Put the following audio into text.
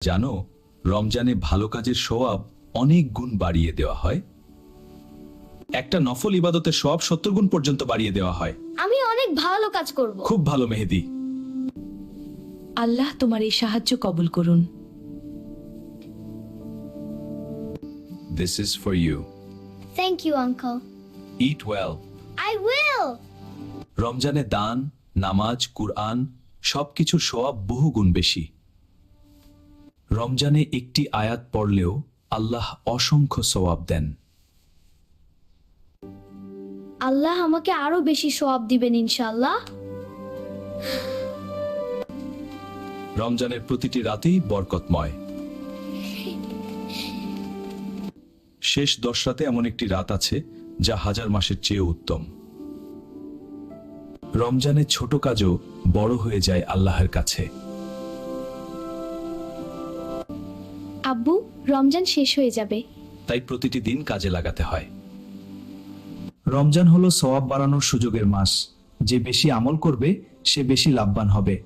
জানো, রমজানে ভালো কাজের সওয়াব অনেক গুণ বাড়িয়ে দেওয়া হয়। একটা নফল ইবাদতের সওয়াব 70 গুণ পর্যন্ত বাড়িয়ে দেওয়া হয়। আমি অনেক ভালো কাজ করব। খুব ভালো মেহেদি। আল্লাহ তোমার এই সাহায্য কবুল করুন। This is for you. Thank you, uncle. Eat well. I will. রমজানে দান, নামাজ, কুরআন সবকিছুর সওয়াব বহু গুণ বেশি। রমজানে একটি আয়াত পড়লেও আল্লাহ অসংখ্য সওয়াব দেন। আল্লাহ আমাকে আরো বেশি সওয়াব দিবেন ইনশাআল্লাহ। রমজানের প্রতিটি রাতেই বরকতময়। শেষ 10 রাতে এমন একটি রাত আছে যা হাজার মাসের চেয়ে উত্তম। রমজানে ছোট কাজও বড় হয়ে যায় আল্লাহর কাছে। আব্বু, রমজান শেষ হয়ে যাবে। তাই প্রতিটি দিন কাজে লাগাতে হয়। রমজান হলো সওয়াব বাড়ানোর সুযোগের মাস। যে বেশি আমল করবে সে বেশি লাভবান হবে।